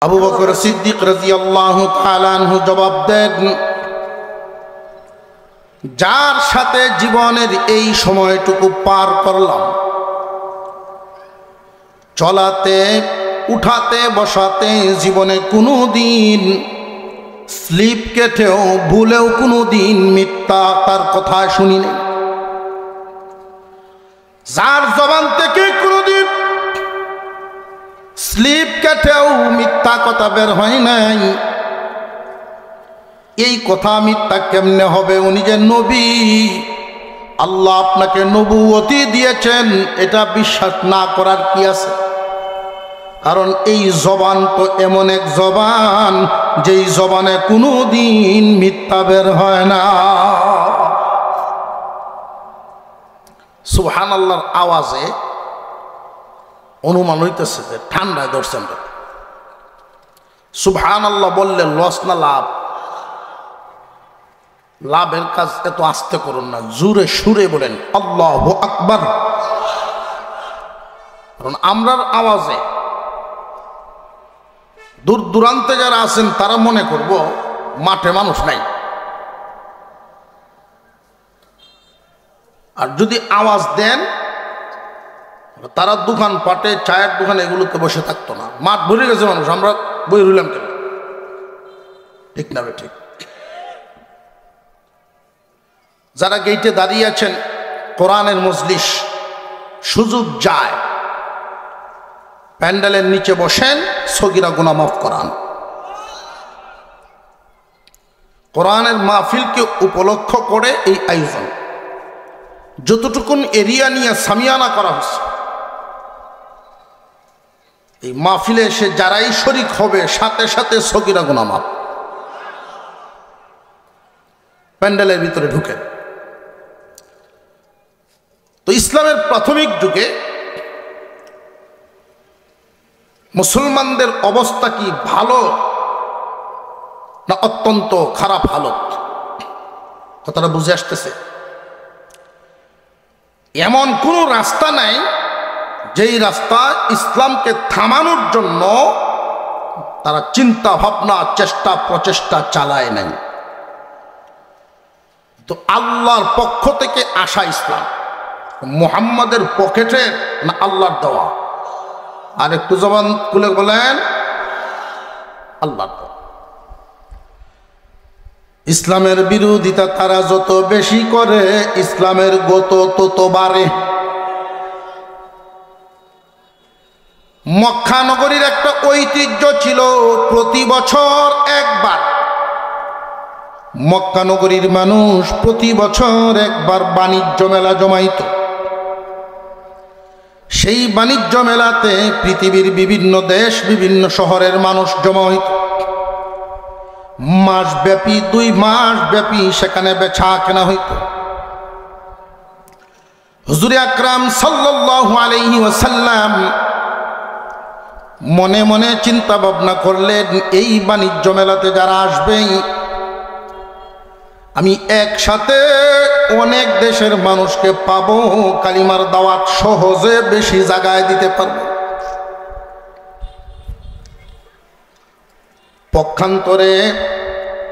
আবু বকর সিদ্দিক রাদিয়াল্লাহু তাআলা আনহু জবাব দেন, যার সাথে জীবনের এই সময়টুকু পার করলাম, চলাতে উঠাতে বসাতে জীবনে কোনো দিন স্লিপ কেটেও ভুলেও কোনো দিন মিথ্যা তার কথা শুনি নাই, যার জবান থেকে কোনোদিন স্লিপ কেটেও মিথ্যা কথা বের হয় নাই। এই কথা মিথ্যা কেমনে হবে? উনি যে নবী, আল্লাহ আপনাকে নবুয়তি দিয়েছেন, এটা বিশ্বাস না করার কি আছে? কারণ এই জবান তো এমন এক জবান যেই জবানে কোনো দিন মিথ্যা বের হয় না। সুবহানাল্লাহর আওয়াজে অনুমান হইতেছে যে ঠান্ডায় ধরছেন। সুবহানাল্লাহ বললে লস না লাভ? লাভের কাজ এত আস্তে করুন না, জোরে সুরে বলেন আল্লাহু আকবার। কারণ আমরার আওয়াজে দূর দূরান্তে যারা আছেন তারা মনে করব মাঠে মানুষ নাই। আর যদি আওয়াজ দেন তারা দোকান পাটে চায়ের দোকানে এগুলোতে বসে থাকতো না। মাঠ ভরে গেছে মানুষ, আমরা বই রইলাম কেন? ঠিক না? ঠিক। যারা গেইটে দাঁড়িয়ে আছেন, কোরআনের মজলিস সুযোগ যায়, প্যান্ডেলের নিচে বসেন, সগীরা গুনাহ মাফ করান। কোরআনের মাহফিলকে উপলক্ষ করে এই আয়োজন, যতটুকুন এরিয়া নিয়ে সামিয়ানা করা হচ্ছে, এই মাহফিলে এসে যারাই শরীক হবে সাথে সাথে সগীরা গুনাহ মাফ। প্যান্ডেলের ভিতরে ঢুকেন। তো ইসলামের প্রাথমিক যুগে মুসলমানদের অবস্থা কি ভালো না অত্যন্ত খারাপ হালত? কথাটা বুঝে আসতেছে? এমন কোনো রাস্তা নাই যেই রাস্তা ইসলামকে থামানোর জন্য তারা চিন্তা ভাবনা চেষ্টা প্রচেষ্টা চালায় নাই। তো আল্লাহর পক্ষ থেকে আসা ইসলাম মুহাম্মাদের পকেটে না আল্লাহর দেওয়া? আর একটু জবান খুলে বলেন আল্লাহর দেওয়া। ইসলামের বিরোধিতা তারা যত বেশি করে, ইসলামের গত তত বাড়ে। মক্কা নগরীর একটা ঐতিহ্য ছিল, প্রতি বছর একবার মক্কা নগরীর মানুষ প্রতি বছর একবার বাণিজ্য মেলা জমাইত। সেই বাণিজ্য মেলাতে পৃথিবীর বিভিন্ন দেশ বিভিন্ন শহরের মানুষ জমা হইত। মাসব্যাপী 2 মাস ব্যাপী সেখানে বেচা কেনা হইত। হুজুর আকরাম সাল্লাল্লাহু আলাইহি ওয়াসাল্লাম মনে মনে চিন্তা ভাবনা করলেন, এই বাণিজ্য মেলাতে যারা আসবে আমি একসাথে অনেক দেশের মানুষকে পাবো, কালিমার দাওয়াত সহজে বেশি জায়গায় দিতে পারবো। পক্ষান্তরে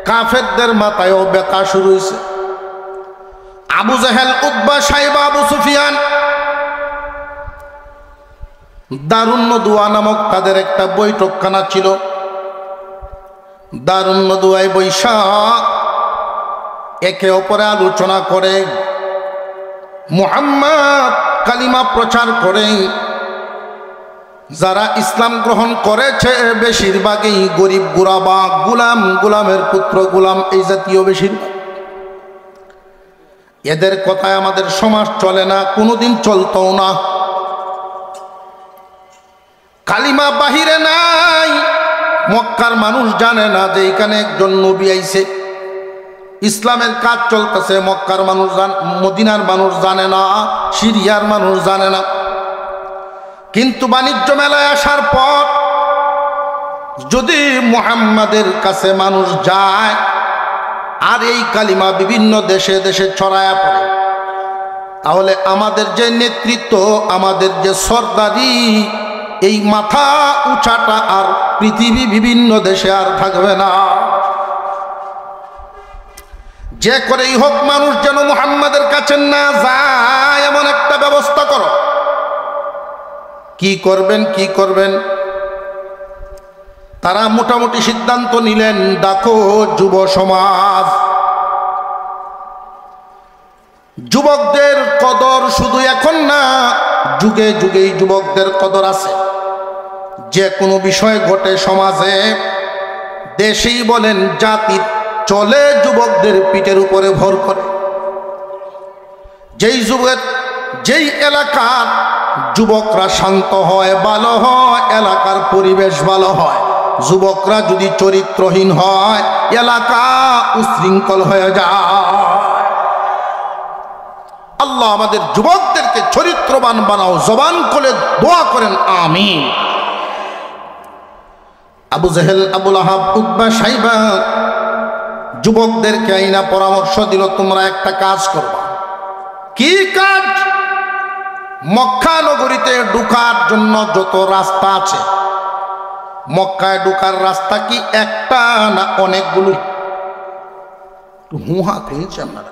কাফেরদের মাথায়ও ব্যথা শুরু হয়েছে। আবু জাহেল, উতবা, সাইবা, আবু সুফিয়ান, দারুন নদুয়া নামক তাদের একটা বৈঠকখানা ছিল। দারুন নদুয়ায় বৈশা একে অপরে আলোচনা করে, মুহাম্মদ কালিমা প্রচার করে যারা ইসলাম গ্রহণ করেছে বেশিরভাগই গরিব গুরাবা, গুলাম, গুলামের পুত্র গুলাম, এই জাতীয় বেশিরভাগ। এদের কথায় আমাদের সমাজ চলে না, কোনোদিন চলতো না। কালিমা বাহিরে নাই, মক্কার মানুষ জানে না যে এখানে একজন নবী আইছে, ইসলামের কাজ চলতেছে। মক্কার মানুষ মদিনার মানুষ জানে না, সিরিয়ার মানুষ জানে না। কিন্তু বাণিজ্য মেলায় আসার পর যদি মুহাম্মাদের কাছে মানুষ যায় আর এই কালিমা বিভিন্ন দেশে দেশে ছড়ায়া পড়ে, তাহলে আমাদের যে নেতৃত্ব, আমাদের যে সরদারি, এই মাথা উঁচাটা আর পৃথিবী বিভিন্ন দেশে আর থাকবে না। যে করেই হোক মানুষ যেন মুহাম্মাদের কাছে না যায় এমন একটা ব্যবস্থা করো। কি করবেন? তারা মোটামুটি সিদ্ধান্ত নিলেন, দেখো যুব সমাজ, যুবকদের কদর শুধু এখন না, যুগে যুগেই যুবকদের কদর আছে। যে কোনো বিষয় ঘটে সমাজে, দেশেই বলেন জাতি চলে যুবকদের পিঠের উপরে ভর করে। যেই এলাকার যুবকরা শান্ত হয়, ভালো হয়, এলাকার পরিবেশ ভালো হয়। যুবকরা যদি চরিত্রহীন হয়, এলাকা উশৃঙ্খল হয়ে যায়। আল্লাহ আমাদের যুবকদেরকে চরিত্রবান বানাও, জবান খুলে দোয়া করেন আমিন। আবু জেহেল, আবু লাহাব, উতবা, সাইবা যুবকদেরকে আইনা পরামর্শ দিল, তোমরা একটা কাজ করবা। কি কাজ? মক্কা নগরীতে ঢোকার জন্য যত রাস্তা আছে, মক্কায় ঢোকার রাস্তা কি একটা না অনেকগুলো? হুহা খুঁজছি আপনারা,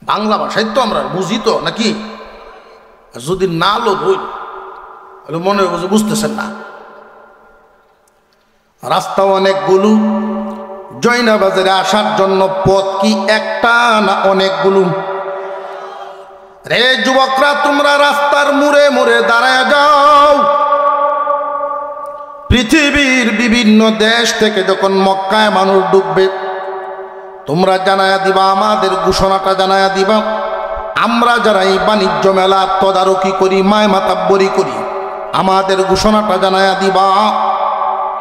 বাংলা ভাষায় তো আমরা বুঝি তো নাকি? যদি না লোক হইল তাহলে মনে হয় বুঝতেছেন না। রাস্তা অনেকগুলো। জয়নাবাজারে আসার জন্য পথ কি একটা না অনেকগুলো? রে যুবকরা, তোমরা রাস্তার মোড়ে মোড়ে দাঁড়ায় যাও। পৃথিবীর বিভিন্ন দেশ থেকে যখন মক্কায় মানুষ ঢুকবে, তোমরা জানায়া দিবা, আমাদের ঘোষণাটা জানায়া দিবা। আমরা যারা এই বাণিজ্য মেলা তদারকি করি, মায় মাতাব্বরি করি, আমাদের ঘোষণাটা জানায়া দিবা।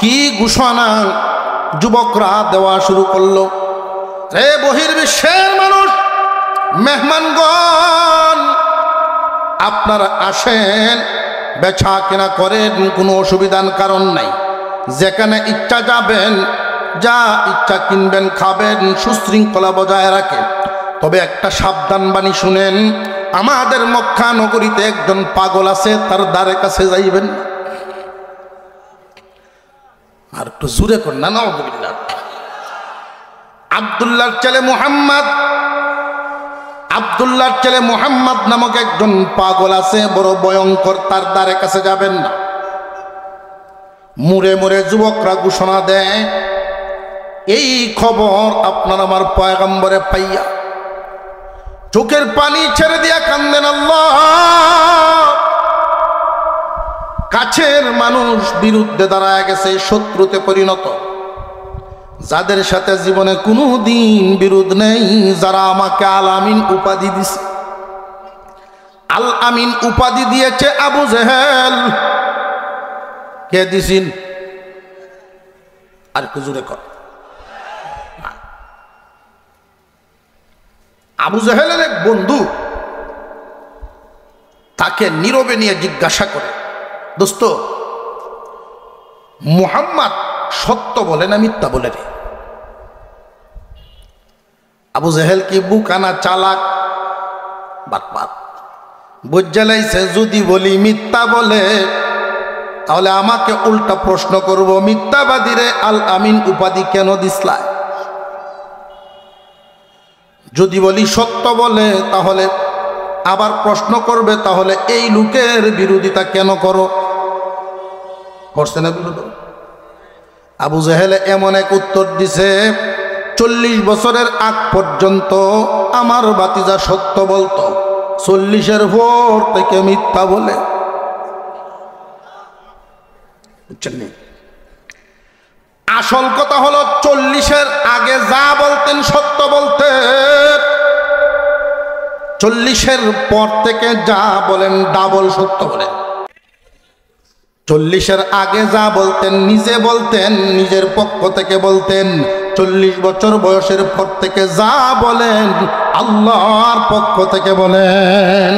কি ঘোষণা? যুবকরা দেওয়া শুরু করলো, রে বহির্বিশ্বের মানুষ, মেহমানগণ, আপনারা আসেন, বেচা কেনা করেন, কোনো অসুবিধার কারণ নাই। যেখানে ইচ্ছা যাবেন, যা ইচ্ছা কিনবেন, খাবেন, সুশৃঙ্খলা বজায় রাখেন। তবে একটা সাবধান বাণী শুনেন, আমাদের মক্কা নগরীতে একজন পাগল আছে, তার দ্বারে কাছে যাইবেন না। আর একটু জোরে কর না, নাউযুবিল্লাহ। আব্দুল্লাহর ছেলে মুহাম্মদ নামক একজন পাগল আছে, বড় ভয়ঙ্কর, তার দ্বারে কাছে যাবেন না। মুড়ে মুড়ে যুবকরা ঘোষণা দেয়। এই খবর আপনার আমার পয়গম্বরে পাইয়া চোখের পানি ছেড়ে দিয়া কান্দেন, আল্লাহ, কাছের মানুষ বিরুদ্ধে দাঁড়ায় গেছে, শত্রুতে পরিণত। যাদের সাথে জীবনে কোনো দিন বিরোধ নেই, যারা আমাকে আল আমিন উপাধি দিছে। আল আমিন উপাধি দিয়েছে আবু জেহেল। কে দিছেন? আর একটু জোরে কর। আবু জেহেলের এক বন্ধু তাকে নীরবে নিয়ে জিজ্ঞাসা করে, দোস্ত, মুহাম্মদ সত্য বলে না মিথ্যা বলে রে? আবু জেহেল কি বুকানা, চালাক, বাটপাত, বুঝালাইছে যদি বলি মিথ্যা বলে তাহলে আমাকে উল্টা প্রশ্ন করব, মিথ্যাবাদীরে আল আমিন উপাধি কেন দিসলা? যদি বলি সত্য বলে তাহলে আবার প্রশ্ন করবে, তাহলে এই লোকের বিরোধিতা কেন করো? করছে না বিরোধ? আবু জেহেলে এমন এক উত্তর দিছে, 40 বছরের আগ পর্যন্ত আমার ভাতিজা সত্য বলতো, 40-এর পর থেকে মিথ্যা বলে। বুঝছেন? আসল কথা হলো 40-এর আগে যা বলতেন সত্য বলতেন, 40-এর পর থেকে যা বলেন ডাবল সত্য বলেন। 40-এর আগে যা বলতেন নিজে বলতেন, নিজের পক্ষ থেকে বলতেন। 40 বছর বয়সের পর থেকে যা বলেন আল্লাহর পক্ষ থেকে বলেন।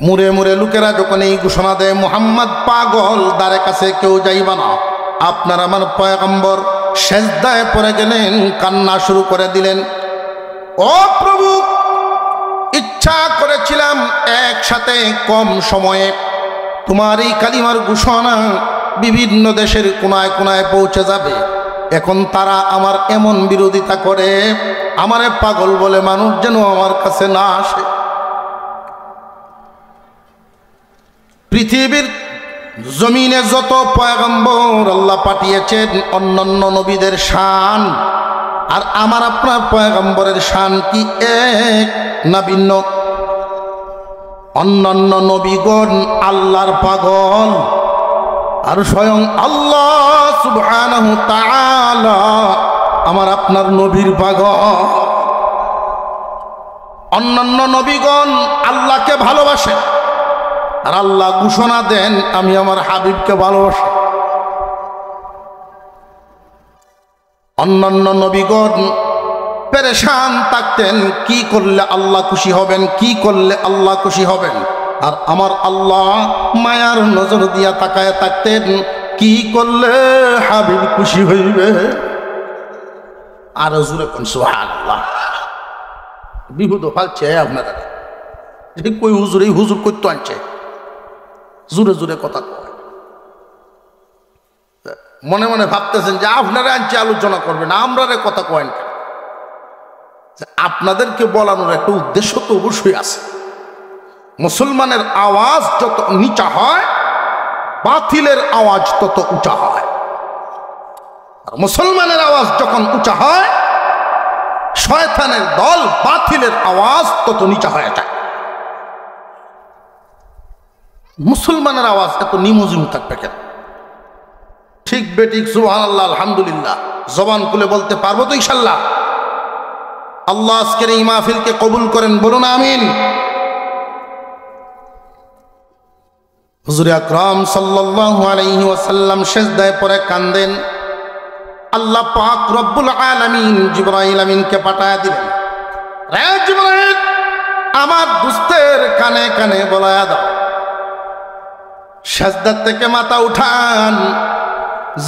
মুড়ে মুড়ে লোকেরা যখন এই ঘোষণা দেয়, মুহাম্মদ পাগল, দ্বারে কাছে কেউ যাইবা না, আপনার আমার পয়গম্বর সেজদায় পড়ে গেলেন, কান্না শুরু করে দিলেন। ও প্রভু, ইচ্ছা আশা করেছিলাম একসাথে কম সময়ে তোমার এই কালিমার ঘোষণা বিভিন্ন দেশের কোনায় কোনায় পৌঁছে যাবে। এখন তারা আমার এমন বিরোধিতা করে, আমারে পাগল বলে, মানুষ যেন আমার কাছে না আসে। পৃথিবীর জমিনে যত পয়গম্বর আল্লাহ পাঠিয়েছেন, অন্যান্য নবীদের শান আর আমার আপনার পয়গম্বরের শান কি এক না ভিন্ন? অন্যান্য নবীগণ আল্লাহর পাগল, আর স্বয়ং আল্লাহ সুবহানাহু তাআলা আমার আপনার নবীর পাগল। অন্যান্য নবীগণ আল্লাহকে ভালোবাসে, আর আল্লাহ ঘোষণা দেন আমি আমার হাবিবকে ভালোবাসি। অন্যান্য নবীগণ পেরেশান থাকতেন, কি করলে আল্লাহ খুশি হবেন, কি করলে আল্লাহ খুশি হবেন। আর আমার আল্লাহ মায়ার নজর দিয়া তাকায় থাকতেন, কি করলে হাবিব খুশি হইবে। আর জোরে কোন সুবহানাল্লাহ। বিহুদ ফালছে আপনারা, কই হুজুর, এই হুজুর করতে আনছে, জোরে জোরে কথা কয়। মনে মনে ভাবতেছেন যে আপনারা আনছে আলোচনা করবেন, আমরা রে কথা কয়েন কেন? আপনাদেরকে বলানোর একটা উদ্দেশ্য তো অবশ্যই আছে। মুসলমানের আওয়াজ যত নিচা হয়, বাতিলের আওয়াজ তত উঁচা হয়। আর মুসলমানের আওয়াজ যখন উঁচা হয়, শয়তানের দল বাতিলের আওয়াজ তত নিচা হয়ে যায়। মুসলমানের আওয়াজ এত নিমজিম থাকবে কেন? ঠিক বেঠিক সুবহানাল্লাহ আলহামদুলিল্লাহ জবান খুলে বলতে পারবো তো ইনশাআল্লাহ? আল্লাহ আজকের এই মাহফিলকে কবুল করেন, বলুন আমিন। হুজুর আকরাম সাল্লাল্লাহু আলাইহি ওয়াসাল্লাম সিজদায় পড়ে কান্দেন। আল্লাহ পাক রব্বুল আলামিন জিবরাইল আমিনকে পাঠায় দিলেন, রে জিবরাইল, আমার দুস্তের কানে কানে বলায়া দাও, সিজদা থেকে মাথা উঠান,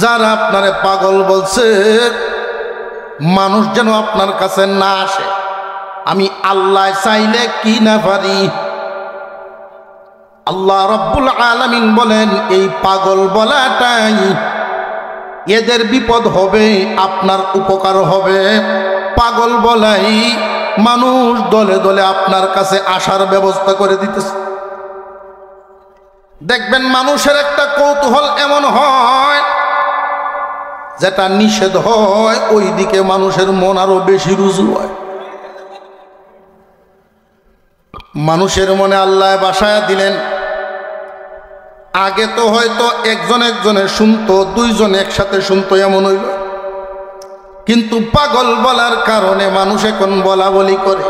যারা আপনারে পাগল বলছে মানুষ যেন আপনার কাছে না আসে। আমি আল্লাহ চাইলে কি না পারি। আল্লাহ রব্বুল আলামিন বলেন, এই পাগল বলাটাই এদের বিপদ হবে, আপনার উপকার হবে। পাগল বলাই মানুষ দলে দলে আপনার কাছে আসার ব্যবস্থা করে দিতেছে। দেখবেন মানুষের একটা কৌতূহল এমন হয়, যেটা নিষেধ হয় ওই দিকে মানুষের মন আরো বেশি রুজু হয়। মানুষের মনে আল্লাহ বাসায়া দিলেন। আগে তো হয়তো একজন একজনের শুনতো, দুইজন একসাথে শুনতো, এমন হইল। কিন্তু পাগল বলার কারণে মানুষ এখন বলা বলি করে,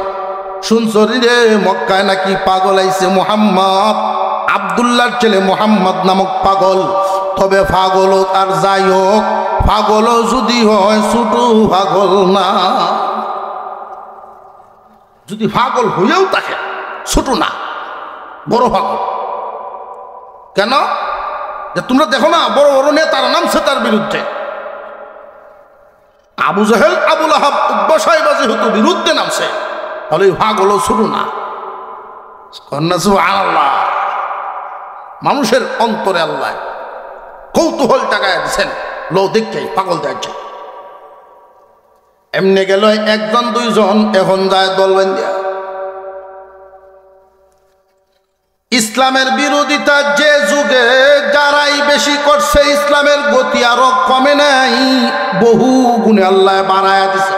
শুনছরি রে মক্কায় নাকি পাগল আইছে মুহাম্মদ, আব্দুল্লাহর ছেলে মুহাম্মদ নামক পাগল। তবে পাগল হোক আর যাই হোক, পাগল যদি হয় ছোট পাগল না। যদি পাগল হইয়াও থাকে, ছোট না, বড় পাগল। কেন? যে তোমরা দেখো না বড় বড় নেতারা নামছে তার বিরুদ্ধে। আবু জাহেল, আবু লাহাব, উতবা সাইবা যেহেতু বিরুদ্ধে নামছে, তাহলে পাগল ছোট না। সুবহানাল্লাহ। মানুষের অন্তরে আল্লাহ কৌতূহল টাকায় দিচ্ছেন, লো দেখছে পাগল দেখছে। এমনি গেল একজন দুইজন, এখন যায় দল বান্ধিয়া। ইসলামের বিরোধিতা যে যুগে যারাই বেশি করছে, ইসলামের গতি আরো কমে নাই, বহু গুণে আল্লাহ বাড়ায়া দিছে।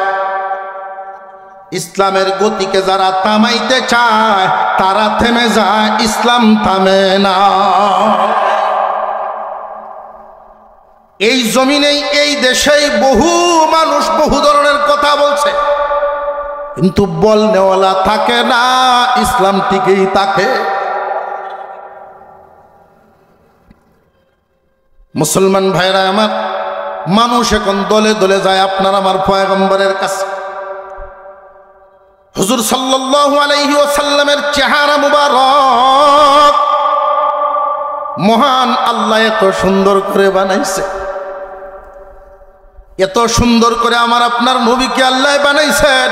ইসলামের গতিকে যারা থামাইতে চায় তারা থেমে যায়, ইসলাম থামে না। এই জমিনেই, এই দেশেই বহু মানুষ বহু ধরনের কথা বলছে, কিন্তু বলনেওয়ালা থাকে না, ইসলাম টিকেই থাকে। মুসলমান ভাইরা আমার, মানুষ এখন দলে দলে যায় আপনার আমার পয়গম্বরের কাছে। হুজুর সাল্লাল্লাহু আলাইহি ওয়াসাল্লামের চেহারা মুবারক মহান আল্লাহ এত সুন্দর করে বানাইছে, এত সুন্দর করে আমার আপনার নবীকে আল্লাহ বানাইছেন।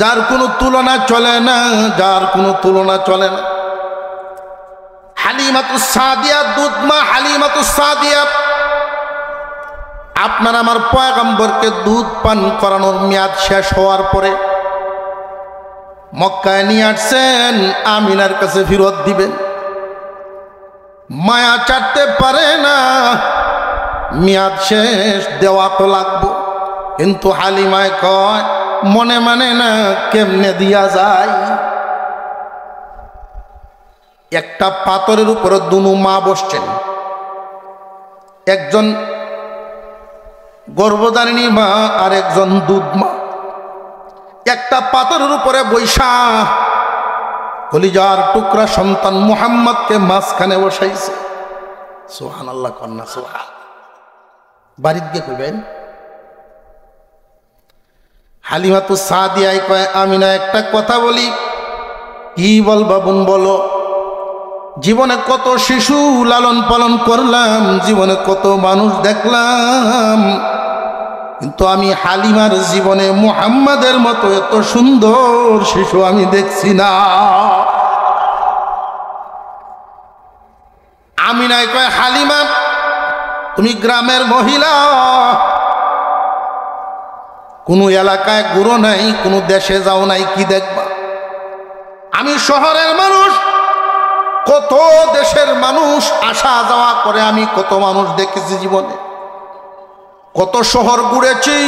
যার কোনো তুলনা চলে না, যার কোনো তুলনা চলে না। হালিমাতুস সাদিয়া, দুধমা হালিমাতুস সাদিয়া, আপনার আমার পয়গম্বরকে দুধ পান করানোর মেয়াদ শেষ হওয়ার পরে মক্কায় নিয়ে আসছেন, আমিনার কাছে ফেরত দিবেন। মায়া চাটতে পারে না, মেয়াদ শেষ, দেওয়া তো লাগবো। কিন্তু হালিমায় কয় মনে মানে না, কেমনে দিয়া যায়। একটা পাথরের উপরে দুনু মা বসছেন, একজন গর্ভধারিণী মা আর একজন দুধ মা। একটা পাথরের উপরে বৈশা কলিজার টুকরা সন্তান মুহাম্মদকে মাঝখানে বসাইছে। সুবহানাল্লাহ, কন্যা সুবহান। বাড়িতে গিয়ে কইবেন। হালিমাতুস সাদিয়ায় কয় আমিনা একটা কথা বলি। কি বলবা বোন বলো। জীবনে কত শিশু লালন পালন করলাম, জীবনে কত মানুষ দেখলাম, কিন্তু আমি হালিমার জীবনে মুহাম্মাদের মতো এত সুন্দর শিশু আমি দেখছি না। আমিনায় কয় হালিমা তুমি গ্রামের মহিলা, কোনো এলাকায় ঘুরো নাই, কোনো দেশে যাও নাই, কি দেখবা। আমি শহরের মানুষ, কত দেশের মানুষ আসা যাওয়া করে, আমি কত মানুষ দেখেছি জীবনে, কত শহর ঘুরেছি,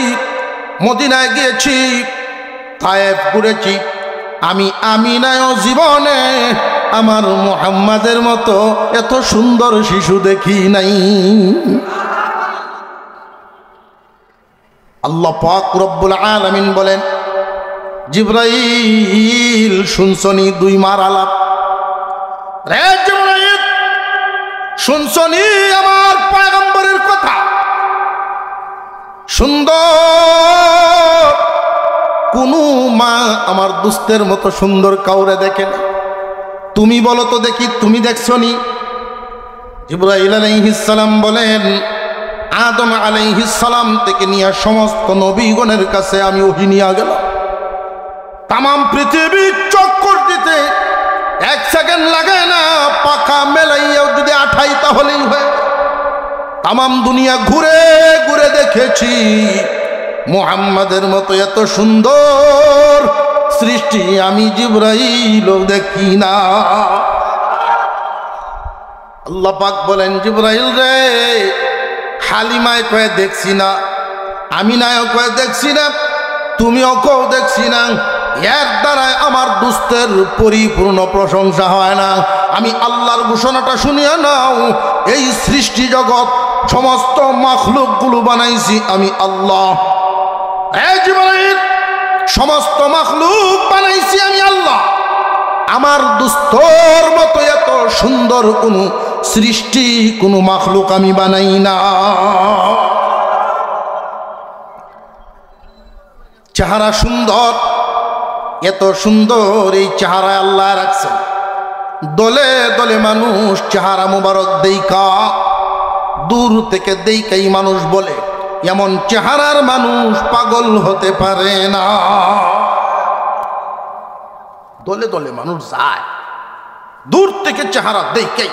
মদিনায় গিয়েছি, তায়েফ ঘুরেছি। আমি আমিনায়ও জীবনে আমার মুহাম্মাদের মতো এত সুন্দর শিশু দেখি নাই। আল্লাহ পাক রব্বুল আলামিন বলেন, জিবরাইল শুনছনি দুই মার আলাপ। রে জিবরাইল শুনছনি আমার পয়গম্বরের কথা। সুন্দর কোন মা আমার দুস্তের মতো সুন্দর কাউরে দেখে না। তুমি বলো তো দেখি, তুমি দেখছনি? জিবরাইল আলাইহিস সালাম বলেন, আদম আলাইহিস সালাম থেকে নিয়ে সমস্ত নবীগণের কাছে আমি ওহী নিয়ে গেলাম। তামাম পৃথিবী চক্কর দিতে 1 সেকেন্ড লাগে না, পাখা মেলাইয়াও যদি আঠাই তাহলেই হয়। তামাম দুনিয়া ঘুরে ঘুরে দেখেছি, মুহাম্মাদের মতো এত সুন্দর সৃষ্টি আমি জিবরাইলও দেখি না। আল্লাহ পাক বলেন, জিবরাইল রে, হালিমায় কয়ে দেখছি না, আমিনায়ও কয়ে দেখছি না, তুমিও কেউ দেখছি না। এর দ্বারায় আমার দুস্তের পরিপূর্ণ প্রশংসা হয় না। আমি আল্লাহর ঘোষণাটা শুনিয়া নাও, এই সৃষ্টি জগৎ সমস্ত মাখলুকগুলো বানাইছি আমি আল্লাহ। এই জিবরাইল, সমস্ত মাখলুক বানাইছি আমি আল্লাহ। আমার দুস্তর মতো এত সুন্দর কোনো সৃষ্টি, কোনো মাখলুক আমি বানাই না। চেহারা সুন্দর, এত সুন্দর এই চেহারা আল্লাহ রাখছেন। দলে দলে মানুষ চেহারা মুবারক দেইকা, দূর থেকে দেইকাই মানুষ বলে এমন চেহারার মানুষ পাগল হতে পারে না। দলে দলে মানুষ যায়, দূর থেকে চেহারা দেইকাই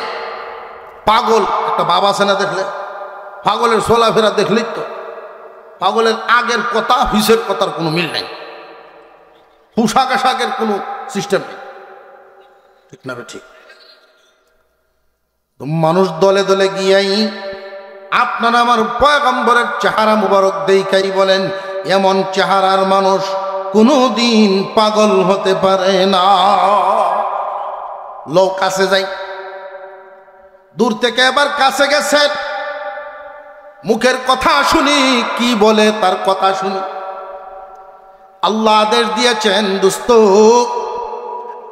পাগল। একটা বাবা আছে না দেখলে, পাগলের চলাফেরা দেখলেই তো পাগলের আগের কথা হিসের কথার কোনো মিল নাই, পোশাক আশাকের কোনো সিস্টেম নেই, ঠিক না? ঠিক। মানুষ দলে দলে গিয়াই আপনারা আমার পয়গম্বরের চেহারা মুবারক দেখাই বলেন এমন চেহারার মানুষ কোনোদিন পাগল হতে পারে না। লোক কাছে যাই, দূর থেকে এবার কাছে গেছে, মুখের কথা শুনি, কি বলে তার কথা শুনি। আল্লাহ আদেশ দিয়েছেন, দোস্ত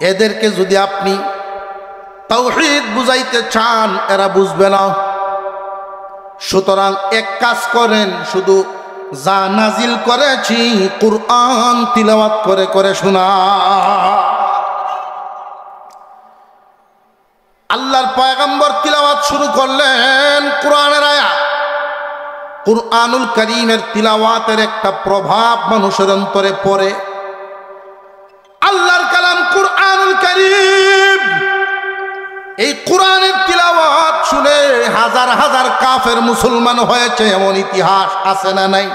এদেরকে যদি আপনি তাওহীদ বুঝাইতে চান এরা বুঝবে না। সুতরাং এক কাজ করেন, শুধু যা নাজিল করেছি কুরআন তিলাওয়াত করে করে শোনা। আল্লাহর পয়গম্বর তিলাওয়াত শুরু করলেন কোরআনের আয়াত। কুরআনুল কারীমের তিলাওয়াতের একটা প্রভাব মানুষের অন্তরে পড়ে। কারীম এই কোরআনের তিলাওয়াত শুনে হাজার হাজার কাফের মুসলমান হয়েছে এমন ইতিহাস আছে না নাই?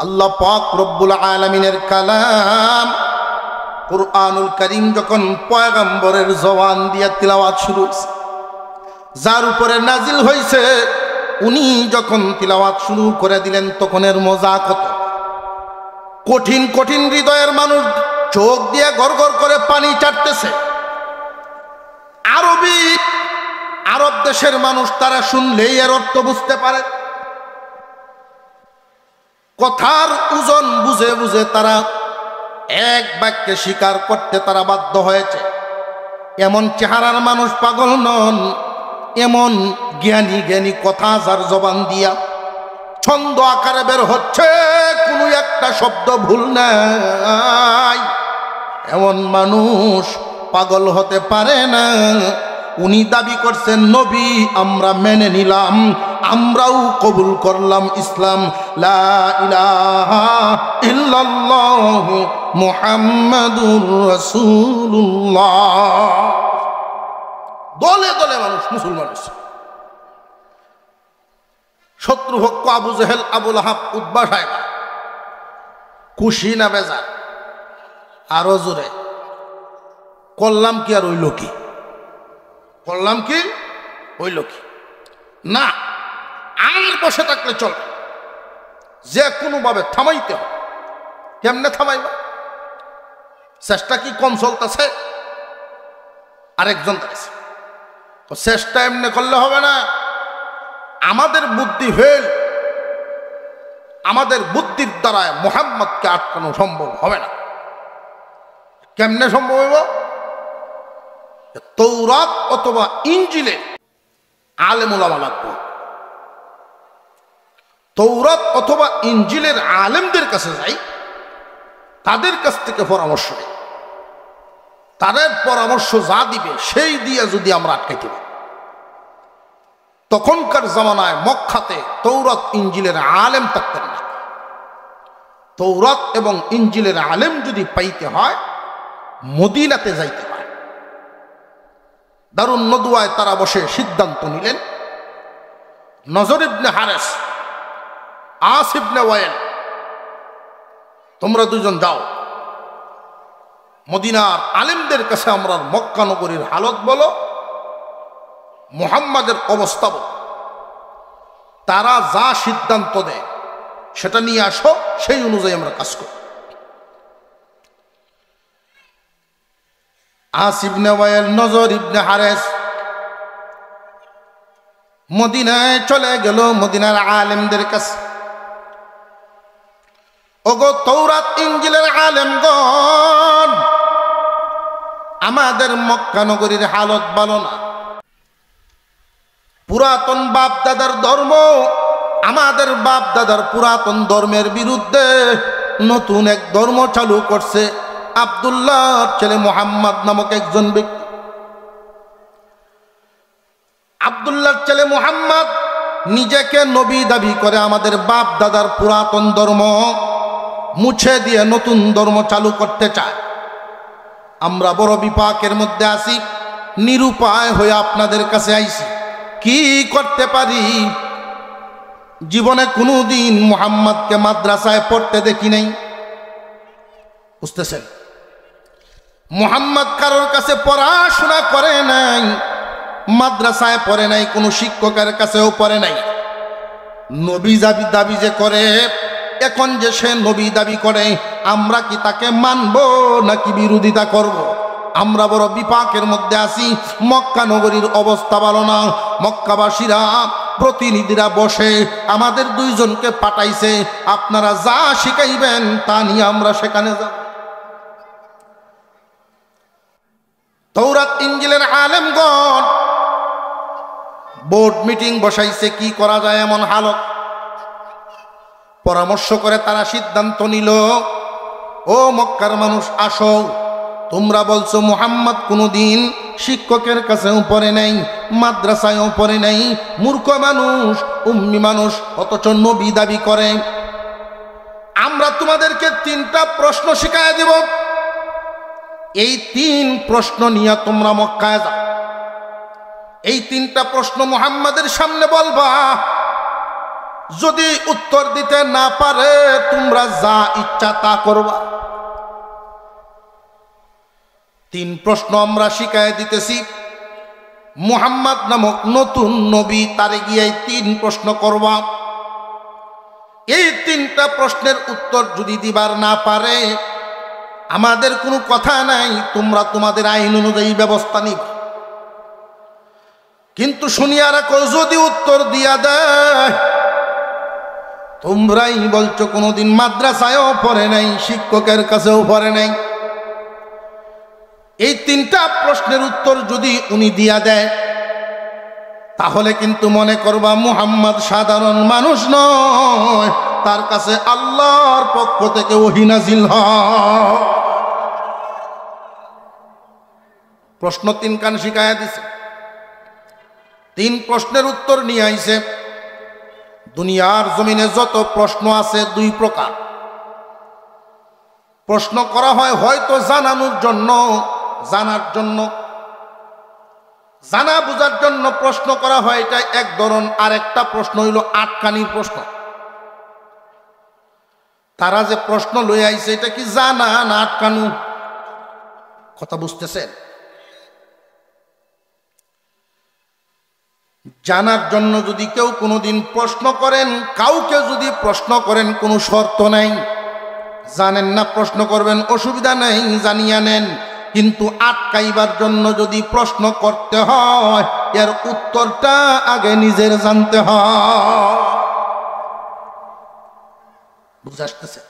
আল্লাহ পাক রব্বুল আলামিনের কালাম কুরআনুল কারীম যখন পয়গম্বরের জবান দিয়ে তিলাওয়াত শুরু হয়েছে, যার উপরে নাজিল হয়েছে উনি যখন তিলাওয়াত শুরু করে দিলেন তখন এর মজা কত! কঠিন কঠিন হৃদয়ের মানুষ চোখ দিয়ে গড়গড় করে পানি চাটতেছে। আরব দেশের মানুষ তারা শুনলেই এর অর্থ বুঝতে পারে। কথার ওজন বুঝে বুঝে তারা এক বাক্যে স্বীকার করতে তারা বাধ্য হয়েছে। এমন চেহারার মানুষ পাগল নন, এমন জ্ঞানী জ্ঞানী কথা যার জবান দিয়া ছন্দ আকারে বের হচ্ছে, কোনো একটা শব্দ ভুল নাই, এমন মানুষ পাগল হতে পারে না। উনি দাবি করছেন নবী, আমরা মেনে নিলাম, আমরাও কবুল করলাম ইসলাম। লা ইলাহা ইল্লাল্লাহু মুহাম্মাদুর রাসূলুল্লাহ। দলে দলে মানুষ মুসলমান হয়েছে। শত্রু হোক আবু জেহেল, আবু লাহাব, উতবা সাহেবা, খুশি না বেজার? আরো জোরে করলাম কি আর হইল কি? করলাম কি হইল কি? না, আর বসে থাকলে চলবে, যে কোনোভাবে থামাইতে হবে। কেমনে থামাইবা? চেষ্টা কি কম চলতেছে? আরেকজন আছে, চেষ্টা এমনি করলে হবে না। আমাদের বুদ্ধি ফেল, আমাদের বুদ্ধির দ্বারায় মুহাম্মদকে আটকানো সম্ভব হবে না। কেমনে সম্ভব হইব? তৌরাত অথবা ইনজিলে আলেম ওলামা লাগবে। তৌরাত অথবা ইনজিলের আলেমদের কাছে যাই, তাদের কাছ থেকে পরামর্শ নেই। তাদের পরামর্শ যা দিবে সেই দিয়ে যদি আমরা আটকাইতে পারি। তখনকার জামানায় মক্কাতে তৌরাত ইনজিলের আলেম থাকতেন না। তৌরাত এবং ইনজিলের আলেম যদি পাইতে হয় মদিনাতে যাইতে হয়। দারুন নদওয়ায় তারা বসে সিদ্ধান্ত নিলেন, নজর ইবনে হারেস, আস ইবনে ওয়াইল, তোমরা দুজন যাও, মদিনার আলেমদের কাছে আমরা মক্কা নগরীর হালত বলো, মুহাম্মাদের অবস্থা বলো, তারা যা সিদ্ধান্ত দেয় সেটা নিয়ে আসো, সেই অনুযায়ী আমরা কাজ করি। আস ইবনে ওয়াইল, নজর ইবনে হারেস মদিনায় চলে গেল, মদিনার আলেমদের কাছে। ওগো তৌরাত ইনজিলের আলেমগণ, আমাদের মক্কা নগরীর হালত ভালো না। পুরাতন বাপ দাদার ধর্ম, আমাদের বাপ দাদার পুরাতন ধর্মের বিরুদ্ধে নতুন এক ধর্ম চালু করছে আব্দুল্লাহর ছেলে মুহাম্মদ নামক একজন ব্যক্তি। আব্দুল্লাহর ছেলে মুহাম্মদ নিজেকে নবী দাবি করে আমাদের বাপ দাদার পুরাতন ধর্ম মুছে দিয়ে নতুন ধর্ম চালু করতে চায়। আমরা বড় বিপাকের মধ্যে আছি, নিরুপায় হয়ে আপনাদের কাছে আইছি। কি করতে পারি? জীবনে কোনোদিন মুহাম্মদকে মাদ্রাসায় পড়তে দেখি নাই, বুঝতেছেন? মুহাম্মদ কারোর কাছে পড়াশোনা করে নাই, মাদ্রাসায় পড়ে নাই, কোনো শিক্ষকের কাছেও পড়ে নাই। নবী দাবি যে করে, এখন যে সে নবী দাবি করে, আমরা কি তাকে মানব নাকি বিরোধিতা করব? আমরা বড় বিপাকের মধ্যে আছি। মক্কা নগরীর অবস্থা ভালো না। মক্কাবাসীরা প্রতিনিধিরা বসে আমাদের দুইজনকে পাঠাইছে, আপনারা যা শিখাইবেন তা নিয়ে আমরা সেখানে যাব। তৌরাত ইনজিলের আলেমগণ বোর্ড মিটিং বসাইছে, কি করা যায় এমন হালত। পরামর্শ করে তারা সিদ্ধান্ত নিল, ও মক্কার মানুষ আসো, তোমরা বলছো মুহাম্মদ কোনোদিন শিক্ষকের কাছেও পড়ে নাই, মাদ্রাসায়ও পড়ে নাই, মূর্খ মানুষ, উম্মি মানুষ, অথচ নবী দাবি করে। আমরা তোমাদেরকে 3টা প্রশ্ন শিখাইয়া দেব। এই 3 প্রশ্ন নিয়ে তোমরা মক্কায় যাও। এই 3টা প্রশ্ন মুহাম্মাদের সামনে বলবা। যদি উত্তর দিতে না পারে তোমরা যা ইচ্ছা তা করবা। 3 প্রশ্ন আমরা শিখায় দিতেছি। মুহাম্মদ নামক নতুন নবী তারে গিয়ে 3 প্রশ্ন করবা। এই 3টা প্রশ্নের উত্তর যদি দিবার না পারে আমাদের কোনো কথা নাই, তোমরা তোমাদের আইন অনুযায়ী ব্যবস্থা নিবা। কিন্তু শুনিয়া রাখো, যদি উত্তর দিয়া দেয়, তোমরাই বলছো কোনোদিন মাদ্রাসায়ও পড়ে নাই, শিক্ষকের কাছেও পড়ে নাই। এই 3টা প্রশ্নের উত্তর যদি উনি দিয়া দেয় তাহলে কিন্তু মনে করবা মুহাম্মদ সাধারণ মানুষ নয়, তার কাছে আল্লাহর পক্ষ থেকে ওহী নাজিল হয়। প্রশ্ন 3 কান শিখায়া দিছে। 3 প্রশ্নের উত্তর নিয়ে আইছে। দুনিয়ার জমিনে যত প্রশ্ন আছে 2 প্রকার। প্রশ্ন করা হয় হয়তো জানানোর জন্য, জানার জন্য, জানা বুঝার জন্য প্রশ্ন করা হয়, এটা এক ধরন। আরেকটা প্রশ্ন হইল আটকানির প্রশ্ন। তারা যে প্রশ্ন লই আইছে এটা কি জানা না আটকানো? কথা বুঝতেছেন? জানার জন্য যদি কেউ কোনোদিন প্রশ্ন করেন, কাউকে যদি প্রশ্ন করেন কোনো শর্ত নাই, জানেন না প্রশ্ন করবেন, অসুবিধা নেই, জানিয়া নেন। কিন্তু আটকাইবার জন্য যদি প্রশ্ন করতে হয় এর উত্তরটা আগে নিজের জানতে হয়। বুঝে আসতেছে?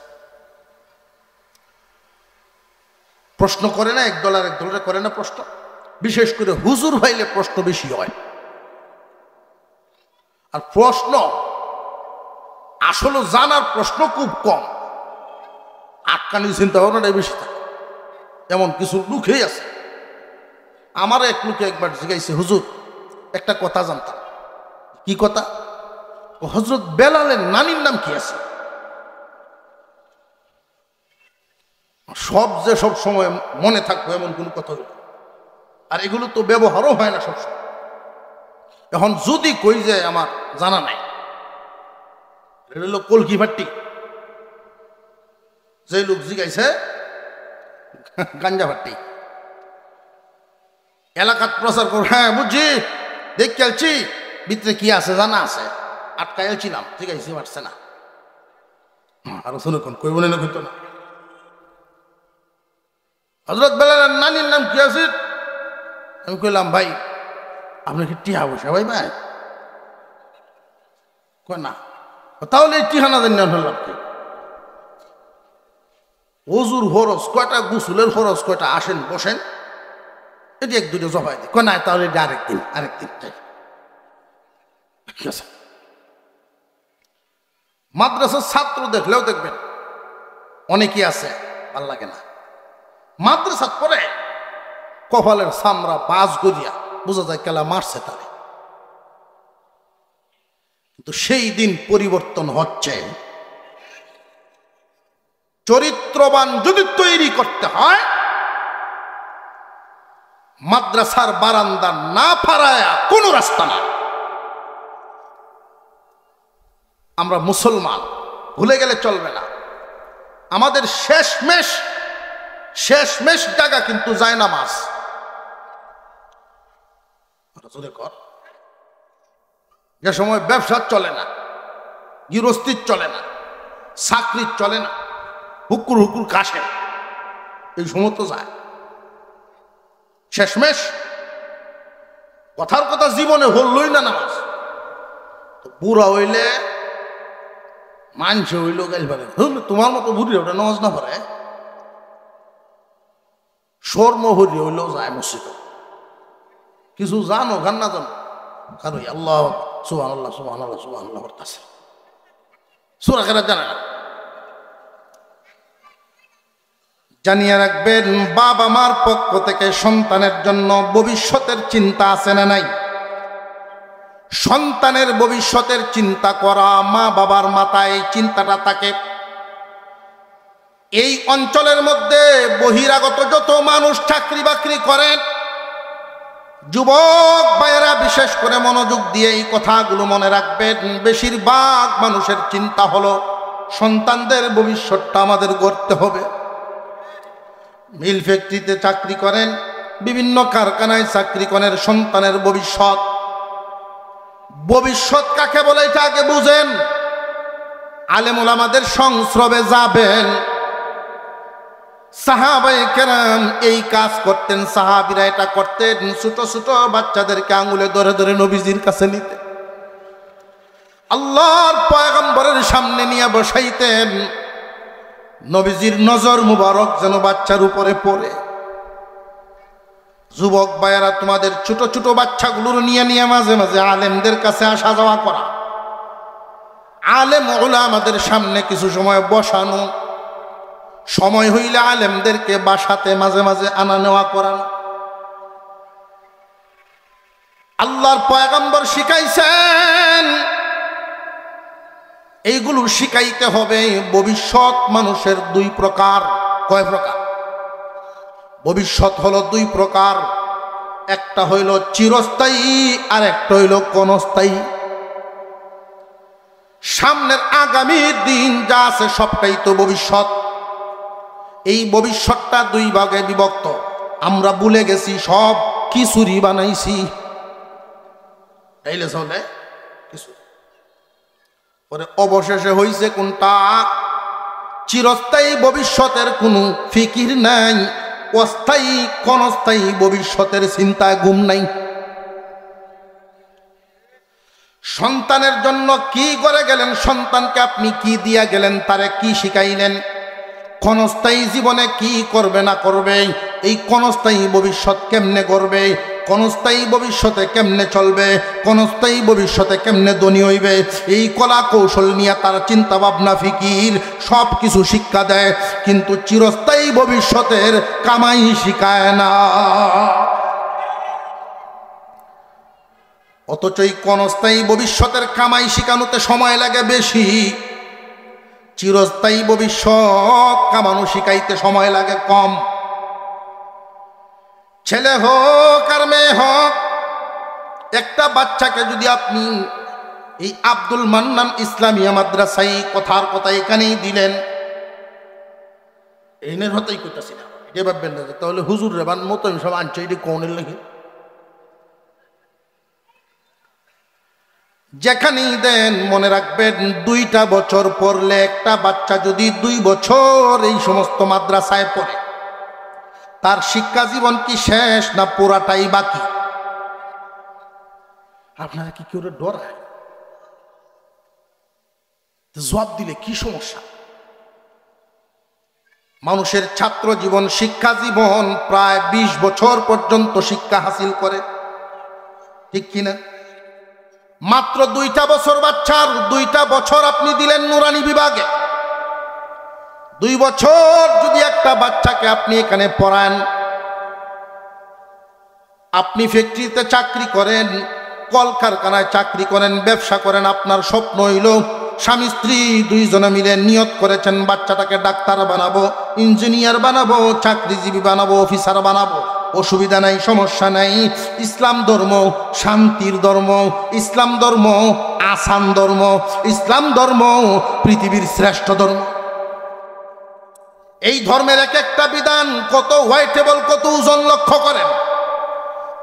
প্রশ্ন করে না একদল আর একদলরে করে না প্রশ্ন। বিশেষ করে হুজুর ভাইলে প্রশ্ন বেশি হয়। আর প্রশ্ন আসলে জানার প্রশ্ন খুব কম, আটকানির চিন্তা ভাবনাটাই বেশি থাকে। এমন কিছু লোকই আছে। আমার এক লোকে একবার জিজ্ঞাসা, হুজুর একটা কথা জানতাম। কি কথা? হযরত বেলালের নানির নাম কি আছে? সব সময় মনে থাকবে এমন কোন কথা হইল, আর এগুলো তো ব্যবহারও হয় না সবসময়। এখন যদি কই যায় আমার জানা নাই, এটা হলো কলকি ভাট্টি। যে লোক জিগাইছে গাঞ্জা ভাট্টি, এলাকাত প্রচার কর, হ্যাঁ বুঝছি, দেখতে আলছি, ভিতরে কি আছে জানা আছে, আটকায় ছিলাম, ঠিক আছে পারছে না। আরো শুনে কোন কই বলে না কইতো না। হযরত বেলালের নানির নাম কি আছে? আমি কইলাম, ভাই আপনি কি টিহা বসে ভাই ভাই? কয় না। তাহলে এই টিহানা দেন না কি? ওজুর খরচ কয়টা, গোসলের খরচ কয়টা, আসেন বসেন, এটি 1-2টা জবাই দিই। কয় না, তাহলে আরেকদিন যাই। ঠিক আছে। মাদ্রাসার ছাত্র দেখলেও দেখবেন অনেকেই আছে ভাল লাগে না, মাদ্রাসা পড়ে কপালের চামড়া বাজ গড়িয়া বোঝা যায় কেলা মারছে তারে। কিন্তু সেই দিন পরিবর্তন হচ্ছে। চরিত্রবান যদি তৈরি করতে হয়, মাদ্রাসার বারান্দা না ফারায়া কোনো রাস্তা নাই। আমরা মুসলমান, ভুলে গেলে চলবে না। আমাদের শেষমেশ জায়গা কিন্তু জায়নামাজ। যে সময় ব্যবসা চলে না, গৃহস্থির চলে না, চাকরির চলে না, হুকুর কাশে, এই সময় তো যায় শেষমেশ। কথার কথা জীবনে হলই না নামাজ। তো বুড়া হইলে মানছে হইল গাইল পারে, তোমার মতো বুড়ি ওটা নামাজ না পারে, সর্মহরি হইলেও যায় মসজিদে। কিছু জানো গান না জানো, কারণ আল্লাহ সুবহানাল্লাহ সুবহানাল্লাহ সুবহানাল্লাহ করতেছে, সূরা কেরাত জানে না। জানিয়ে রাখবেন, বাবা মার পক্ষ থেকে সন্তানের জন্য ভবিষ্যতের চিন্তা আছে না নাই? সন্তানের ভবিষ্যতের চিন্তা করা, মা বাবার মাথায় এই চিন্তাটা থাকে। এই অঞ্চলের মধ্যে বহিরাগত যত মানুষ চাকরি বাকরি করেন, যুবক ভাইয়েরা বিশেষ করে মনোযোগ দিয়ে এই কথাগুলো মনে রাখবেন। বেশিরভাগ মানুষের চিন্তা হলো সন্তানদের ভবিষ্যৎটা আমাদের গড়তে হবে। মিল ফ্যাক্টরিতে চাকরি করেন, বিভিন্ন কারখানায় চাকরি করেন, সন্তানের ভবিষ্যৎ। ভবিষ্যৎ কাকে বলে এটা আগে বুঝেন। আলেম ওলামাদের সংস্রবে যাবেন। সাহাবায়ে কেরাম এই কাজ করতেন, সাহাবীরা এটা করতেন। ছোট ছোট বাচ্চাদেরকে আঙুলে ধরে ধরে নবীজির কাছে নিতেন, আল্লাহর পয়গম্বরের সামনে নিয়ে বসাইতেন। নবীজির নজর মুবারক যেন বাচ্চার উপরে পড়ে। যুবক ভাইয়েরা, তোমাদের ছোট ছোট বাচ্চাগুলোর নিয়ে নিয়ে মাঝে মাঝে আলেমদের কাছে আসা যাওয়া করা, আলেম ওলামাদের সামনে কিছু সময় বসানো, সময় হইলে আলেমদেরকে বাসাতে মাঝে মাঝে আনা নেওয়া করানো। আল্লাহর পয়গম্বর শিখাইছেন, এইগুলো শিখাইতে হবে। ভবিষ্যৎ মানুষের দুই প্রকার। কয় প্রকার? ভবিষ্যৎ হলো দুই প্রকার। একটা হইল চিরস্থায়ী, আর একটা হইল ক্ষণস্থায়ী। সামনের আগামীর দিন যা আছে সবটাই তো ভবিষ্যৎ। এই ভবিষ্যৎটা দুই ভাগে বিভক্ত। আমরা ভুলে গেছি, সব কিছুরই বানাইছি। কিছু পরে অবশেষে হইছে কোনটা? চিরস্থায়ী ভবিষ্যতের কোনো ফিকির নাই, অস্থায়ী ক্ষণস্থায়ী ভবিষ্যতের চিন্তায় ঘুম নাই। সন্তানের জন্য কি করে গেলেন? সন্তানকে আপনি কি দিয়া গেলেন? তারে কি শিখাইলেন? ক্ষণস্থায়ী জীবনে কি করবে না করবে, এই ক্ষণস্থায়ী ভবিষ্যৎ কেমনে করবে, ক্ষণস্থায়ী ভবিষ্যতে কেমনে চলবে, ক্ষণস্থায়ী ভবিষ্যতে কেমনে ধনী হইবে, এই কলা কৌশল নিয়ে তার চিন্তা ভাবনা ফিকির সব কিছু শিক্ষা দেয়, কিন্তু চিরস্থায়ী ভবিষ্যতের কামাই শিখায় না। অথচ এই ক্ষণস্থায়ী ভবিষ্যতের কামাই শিখানোতে সময় লাগে বেশি, চিরস্থায়ী ভবিষ্যৎ কামানো শিখাইতে সময় লাগে কম। ছেলে হোক আর মেয়ে হোক, একটা বাচ্চাকে যদি আপনি এই আব্দুল মান্নান ইসলামিয়া মাদ্রাসায় কথার কথা এখানেই দিলেন, এইনের হতেই করতেছি না, এটা ভাববেন না তাহলে হুজুর রেবান মতো সব আনছে, এটি কৌনের লেগে। যেখানেই দেন মনে রাখবেন, 2টা বছর পড়লে একটা বাচ্চা যদি 2 বছর এই সমস্ত মাদ্রাসায় পড়ে, তার শিক্ষা জীবন কি শেষ না পুরাটাই বাকি? আপনারা কি কেউ ডরায়? জবাব দিলে কি সমস্যা? মানুষের ছাত্র জীবন, শিক্ষা জীবন প্রায় 20 বছর পর্যন্ত শিক্ষা হাসিল করে, ঠিক কিনা? মাত্র 2টা বছর বাচ্চার 2টা বছর আপনি দিলেন নুরানি বিভাগে। 2 বছর যদি একটা বাচ্চাকে আপনি এখানে পড়ান, আপনি ফ্যাক্টরিতে চাকরি করেন, কলকারখানায় চাকরি করেন, ব্যবসা করেন, আপনার স্বপ্ন হইল স্বামী স্ত্রী 2 জনে মিলে নিয়ত করেছেন বাচ্চাটাকে ডাক্তার বানাবো, ইঞ্জিনিয়ার বানাবো, চাকরিজীবী বানাবো, অফিসার বানাবো। অসুবিধা নাই, সমস্যা নাই। ইসলাম ধর্ম শান্তির ধর্ম, ইসলাম ধর্ম আসান ধর্ম, ইসলাম ধর্ম পৃথিবীর শ্রেষ্ঠ ধর্ম। এই ধর্মের এক একটা বিধান কত ওয়াইটেবল, কত ওজন লক্ষ্য করেন।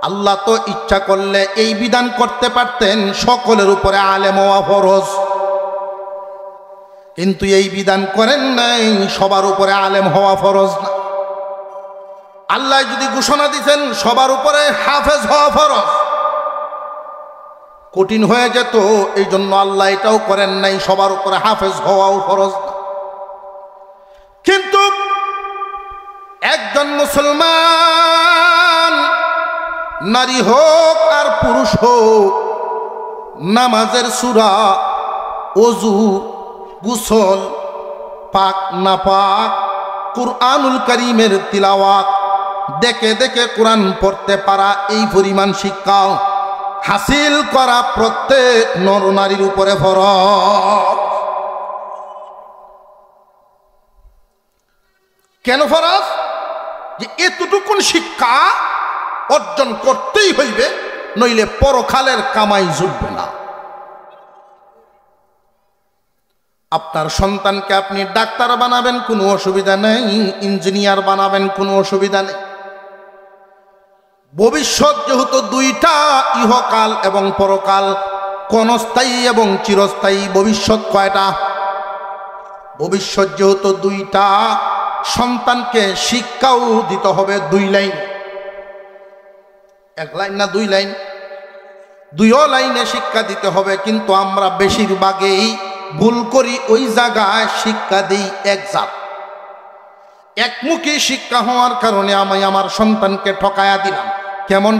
আল্লাহ তো ইচ্ছা করলে এই বিধান করতে পারতেন সকলের উপরে আলেম হওয়া ফরজ, কিন্তু এই বিধান করেন নাই সবার উপরে আলেম হওয়া ফরজ না। আল্লাহ যদি ঘোষণা দিতেন সবার উপরে হাফেজ হওয়া ফরজ, কঠিন হয়ে যেত। এই জন্য আল্লাহ এটাও করেন নাই সবার উপরে হাফেজ হওয়াও ফরজ না। কিন্তু একজন মুসলমান, নারী হোক আর পুরুষ হোক, নামাজের সূরা, ওযু, গোসল, পাক না পাক, কুরআনুল কারীমের তিলাওয়াত, দেখে দেখে কোরআন পড়তে পারা, এই পরিমাণ শিক্ষা হাসিল করা প্রত্যেক নরনারীর উপরে ফরজ। কেন ফরজ? যে এতটুকুন শিক্ষা অর্জন করতেই হইবে, নইলে পরকালের কামাই জুটবে না। আপনার সন্তানকে আপনি ডাক্তার বানাবেন, কোনো অসুবিধা নেই, ইঞ্জিনিয়ার বানাবেন, কোনো অসুবিধা নেই। ভবিষ্যৎ যেহেতু দুইটা, ইহকাল এবং পরকাল, ক্ষণস্থায়ী এবং চিরস্থায়ী। ভবিষ্যৎ কয়টা? ভবিষ্যৎ যেহেতু দুইটা, সন্তানকে শিক্ষাও দিতে হবে 2 লাইন। 1 লাইন না 2 লাইন? 2 লাইনে শিক্ষা দিতে হবে। কিন্তু আমরা বেশিরভাগই ভুল করি, ওই জায়গায় শিক্ষা দিই একজাত। একমুখী শিক্ষা হওয়ার কারণে আমি আমার সন্তানকে ঠকায়া দিলাম। কেমন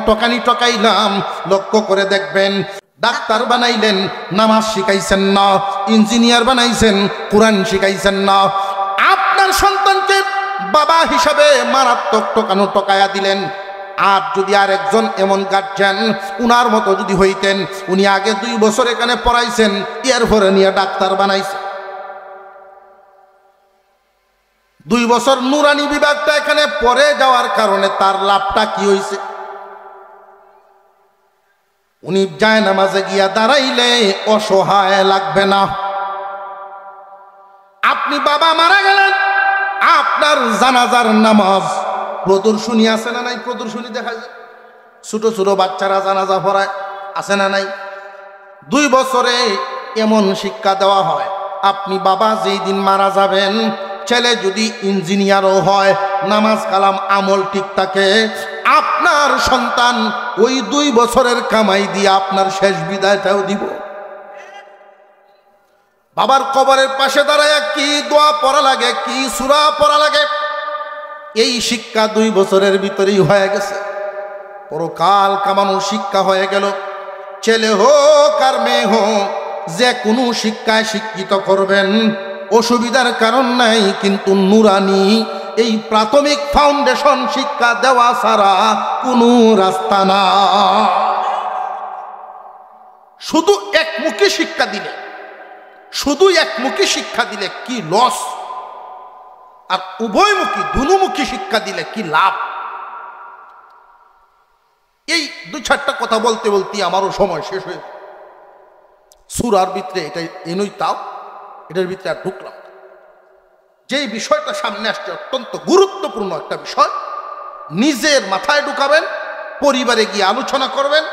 ঠকাইলাম লক্ষ্য করে দেখবেন। ডাক্তার বানাইলেন, নামাজ শিখাইছেন না। ইঞ্জিনিয়ার বানাইছেন, কোরআন শিখাইছেন না। আপনার সন্তানকে বাবা হিসাবে মারাত্মক ঠকায়া দিলেন। আর যদি আরেকজন এমন গার্জিয়ান উনার মতো যদি হইতেন, উনি আগে 2 বছর এখানে পড়াইছেন, এরপরে নিয়ে ডাক্তার বানাইছেন। 2 বছর নুরানি বিভাগটা এখানে পড়ে যাওয়ার কারণে তার লাভটা কি হয়েছে? উনি যায় নামাজে গিয়া দাঁড়াইলে অসহায় লাগবে না। আপনি বাবা মারা গেলেন, আপনার জানাজার নামাজ প্রদর্শনী আছে না নাই? প্রদর্শনী দেখা যায়, ছোট ছোট বাচ্চারা জানাজা পড়ায়, আছে না নাই? 2 বছরে এমন শিক্ষা দেওয়া হয়, আপনি বাবা যেই দিন মারা যাবেন, ছেলে যদি ইঞ্জিনিয়ারও হয়, নামাজ কালাম আমল ঠিক থাকে, আপনার সন্তান ওই 2 বছরের কামাই দিয়ে আপনার শেষ বিদায়টাও দিব। বাবার কবরের পাশে দাঁড়ায় কি দোয়া পড়া লাগে, কি সূরা পড়া লাগে, এই শিক্ষা 2 বছরের ভিতরেই হয়ে গেছে। পরকাল কামানোর শিক্ষা হয়ে গেল। ছেলে হোক আর মেয়ে হোক, যে কোনো শিক্ষায় শিক্ষিত করবেন, অসুবিধার কারণ নাই। কিন্তু নুরানি এই প্রাথমিক ফাউন্ডেশন শিক্ষা দেওয়া ছাড়া কোনো রাস্তা না। শুধু একমুখী শিক্ষা দিলে, শুধু একমুখী শিক্ষা দিলে কি লস, আর উভয়মুখী দুমুখী শিক্ষা দিলে কি লাভ। এই 2-4টা কথা বলতে বলতে আমারও সময় শেষ হয়ে, সূরার ভিতরে এটা এনেই তাও, এটার ভিতরে আর ঢুকলাম। যেই বিষয়টা সামনে আসছে অত্যন্ত গুরুত্বপূর্ণ একটা বিষয়, নিজের মাথায় ঢুকাবেন, পরিবারে গিয়ে আলোচনা করবেন,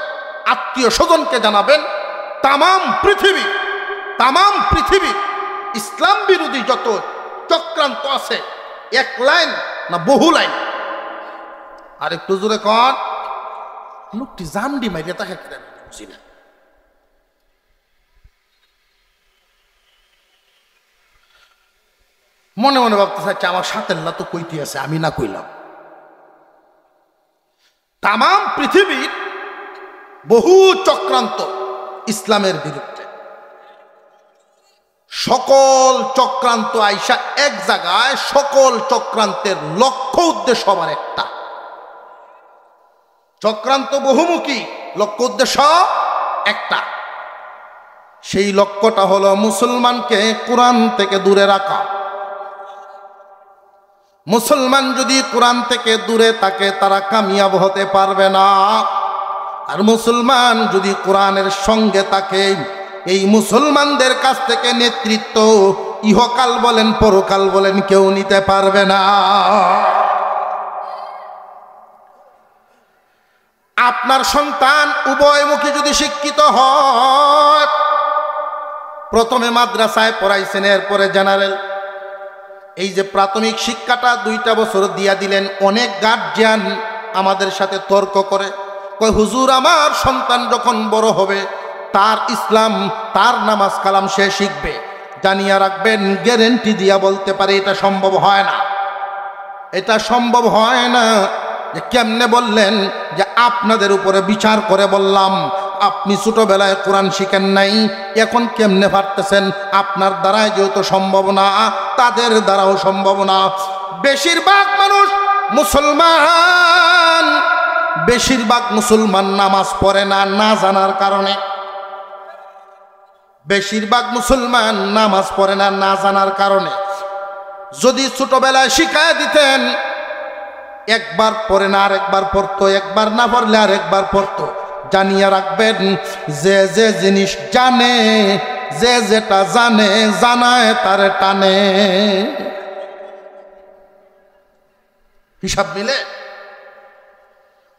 আত্মীয় স্বজনকে জানাবেন। তামাম পৃথিবী ইসলাম বিরোধী যত চক্রান্ত আছে, 1 লাইন না বহু লাইন। আর একটু জোরে কর, লোকটি জামডি মাইরে তাকে বুঝি না। মনে মনে ভাবতে চাচ্ছে আমার সাথে তো কইতে আছে, আমি না কইলাম। তামাম পৃথিবীর বহু চক্রান্ত ইসলামের বিরুদ্ধে, সকল চক্রান্ত আইসা এক জায়গায়, সকল চক্রান্তের লক্ষ্য উদ্দেশ্য আবার একটা। চক্রান্ত বহুমুখী, লক্ষ্য উদ্দেশ্য একটা। সেই লক্ষ্যটা হলো মুসলমানকে কোরআন থেকে দূরে রাখা। মুসলমান যদি কোরআন থেকে দূরে থাকে, তারা কামিয়াব হতে পারবে না। আর মুসলমান যদি কোরআনের সঙ্গে থাকে, এই মুসলমানদের কাছ থেকে নেতৃত্ব ইহকাল বলেন পরকাল বলেন কেউ নিতে পারবে না। আপনার সন্তান উভয়মুখী যদি শিক্ষিত হয়, প্রথমে মাদ্রাসায় পড়াইছেন, এরপরে জেনারেল, এই যে প্রাথমিক শিক্ষাটা 2টা বছর দিয়া দিলেন। অনেক গার্জিয়ান আমাদের সাথে তর্ক করে, কয় হুজুর আমার সন্তান যখন বড় হবে, তার ইসলাম, তার নামাজ কালাম সে শিখবে। জানিয়া রাখবেন, গ্যারেন্টি দিয়া বলতে পারে এটা সম্ভব হয় না। এটা সম্ভব হয় না। যে কেমনে বললেন? যে আপনাদের উপরে বিচার করে বললাম, আপনি ছোটবেলায় কোরআন শিখেন নাই, এখন কেমনে পারতেছেন? আপনার দ্বারাই যেহেতু সম্ভব না, তাদের দ্বারাও সম্ভব না। বেশিরভাগ মানুষ মুসলমান, বেশিরভাগ মুসলমান নামাজ পড়ে না, না জানার কারণে। বেশিরভাগ মুসলমান নামাজ পড়ে না, না জানার কারণে। যদি ছোটবেলায় শিখায় দিতেন, একবার পড়ে না আরেকবার পড়তো, একবার না পড়লে আরেকবার পড়তো। জানিয়ে রাখবেন, যে যে জিনিস জানে, যে যেটা জানে, জানায় তারে টানে। হিসাব মিলে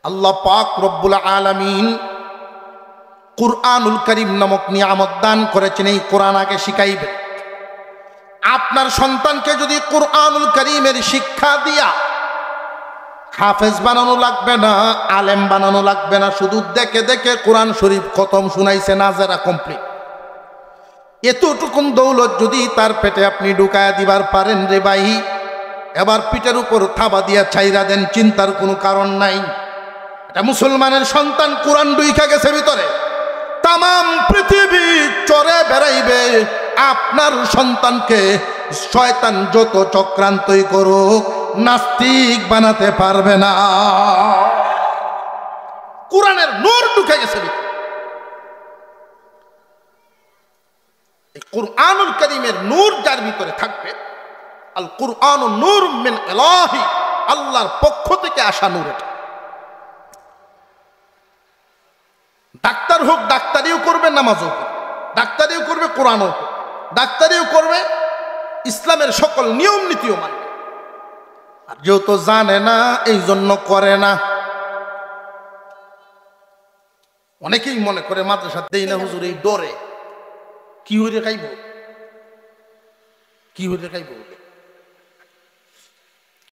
আল্লাহ পাক রব্বুল আলামিন কুরআনুল কারীম নামক নিয়ামত দান করেছেন। এই কোরআন আগে শিখাইবেন। আপনার সন্তানকে যদি কুরআনুল কারীমের শিক্ষা দিয়া হাফেজ বানানো লাগবে না, আলেম বানানো লাগবে না, শুধু দেখে দেখে কোরআন শরীফ খতম শুনাইছে, নাজেরা কমপ্লিট। এতটুকুন দৌলত যদি তার পেটে আপনি ঢুকায়া দিবার পারেন রে ভাই, এবার পিঠের উপর থাবা দিয়া ছাইরা দেন, চিন্তার কোনো কারণ নাই। এটা মুসলমানের সন্তান, কোরআন ঢুইকা গেছে ভিতরে, তামাম পৃথিবী চরে বেড়াইবে। আপনার সন্তানকে শয়তান যত চক্রান্তই করুক, নাস্তিক বানাতে পারবে না। কোরআনের নূর ঢুকে গেছে ভিতরে। কুরআনুল কারীমের নূর যার ভিতরে থাকবে, আল কুরআনু নূর মিন ইলাহি, আল্লাহর পক্ষ থেকে আসা নূর। এটা ডাক্তার হোক, ডাক্তারিও করবে, নামাজও করবে, ডাক্তারিও করবে, কোরআনও করবে, ডাক্তারিও করবে, ইসলামের সকল নিয়ম নীতিও মানবে। আর যেহেতু জানে না, এই জন্য করে না। অনেকেই মনে করে মাদ্রাসা দেই না হুজুর, এই ডরে কি হইলে খাইব, কি হইলে খাইব।